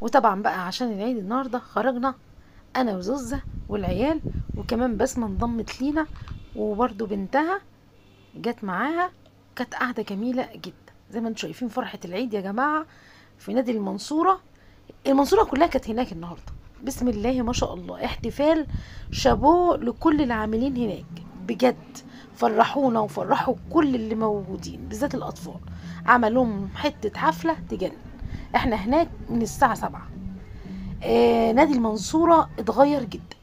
وطبعا بقى عشان العيد النهارده خرجنا انا وزوزة والعيال، وكمان بسمة انضمت لينا وبرضو بنتها جت معاها. كانت قاعدة جميلة جدا زي ما انتم شايفين. فرحة العيد يا جماعة في نادي المنصورة. المنصورة كلها كانت هناك النهاردة، بسم الله ما شاء الله. احتفال شابوه لكل العاملين هناك بجد، فرحونا وفرحوا كل اللي موجودين بالذات الأطفال. عملوهم حتة حفلة تجنن. احنا هناك من الساعة 7. نادي المنصورة اتغير جدا،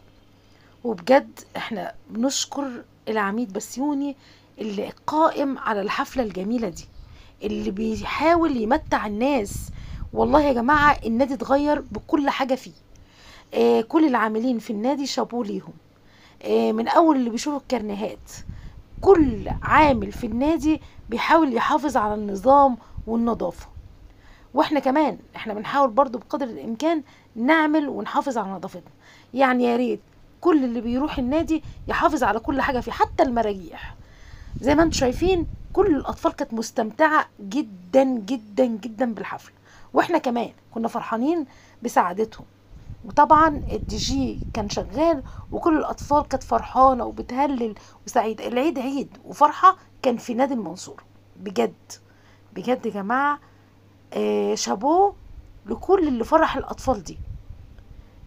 وبجد احنا بنشكر العميد بسيوني اللي قائم على الحفلة الجميلة دي، اللي بيحاول يمتع الناس. والله يا جماعة النادي اتغير بكل حاجة فيه. كل العاملين في النادي شابوه ليهم. من اول اللي بيشوفوا الكرنيهات، كل عامل في النادي بيحاول يحافظ على النظام والنظافة. واحنا كمان احنا بنحاول برضو بقدر الامكان نعمل ونحافظ على نظافتنا. يعني يا ريت كل اللي بيروح النادي يحافظ على كل حاجة فيه، حتى المراجيح. زي ما انتم شايفين كل الاطفال كانت مستمتعة جدا جدا جدا بالحفلة، واحنا كمان كنا فرحانين بسعادتهم. وطبعا الدي جي كان شغال وكل الاطفال كانت فرحانة وبتهلل وسعيدة. العيد عيد وفرحة كان في نادي المنصورة بجد بجد يا جماعة. شابوه لكل اللي فرح الأطفال دي.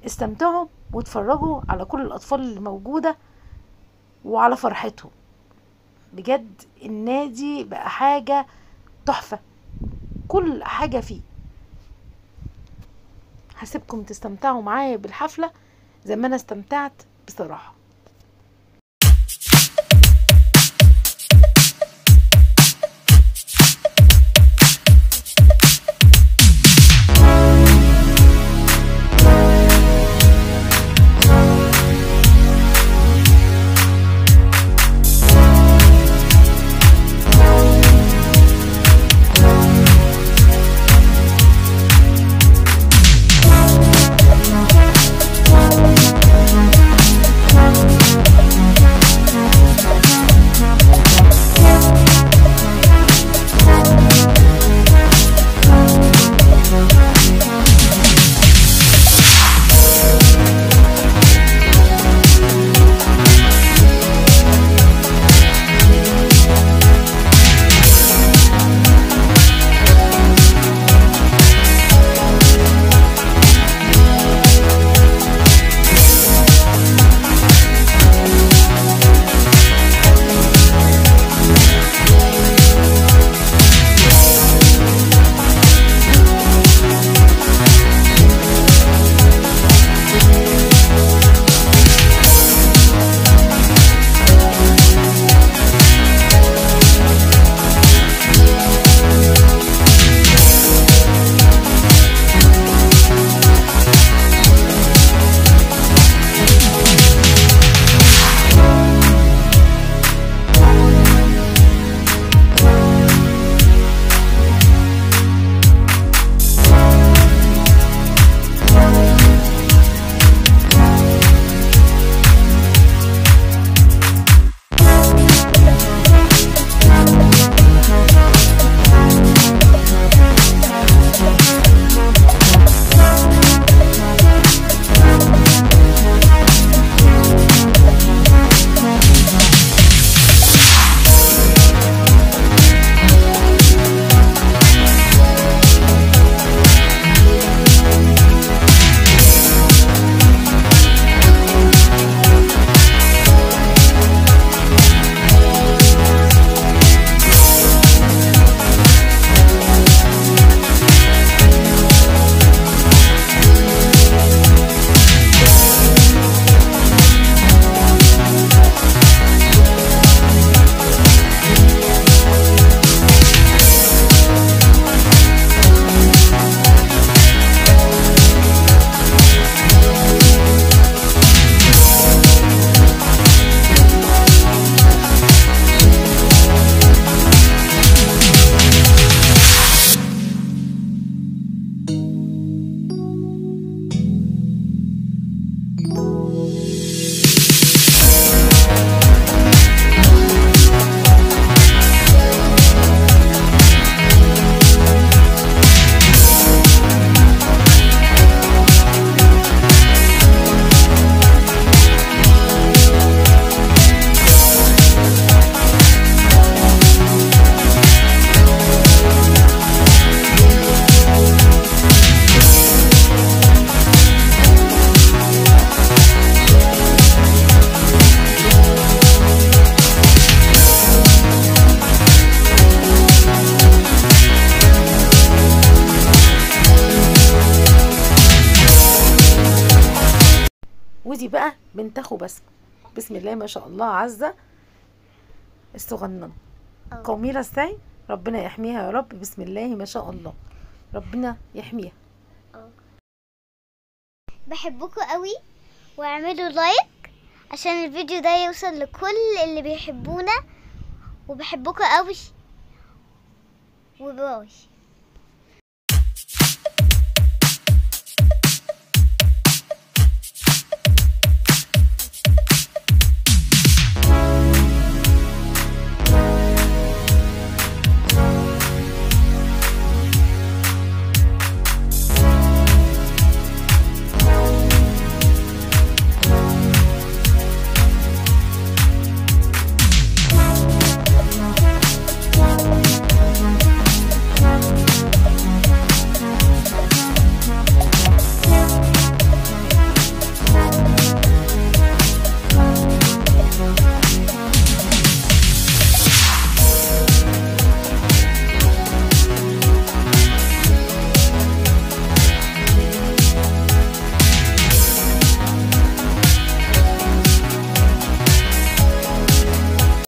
استمتعوا واتفرجوا على كل الأطفال اللي موجودة وعلى فرحتهم. بجد النادي بقى حاجة تحفة، كل حاجة فيه. هسيبكم تستمتعوا معايا بالحفلة زي ما أنا استمتعت بصراحة. ودي بقى بنت اخو بسم الله ما شاء الله عزة الصغننه قوميرة ازاي، ربنا يحميها يا رب. بسم الله ما شاء الله، ربنا يحميها. بحبكم قوي، واعملوا لايك عشان الفيديو ده يوصل لكل اللي بيحبونا، وبحبكم قوي، وباي.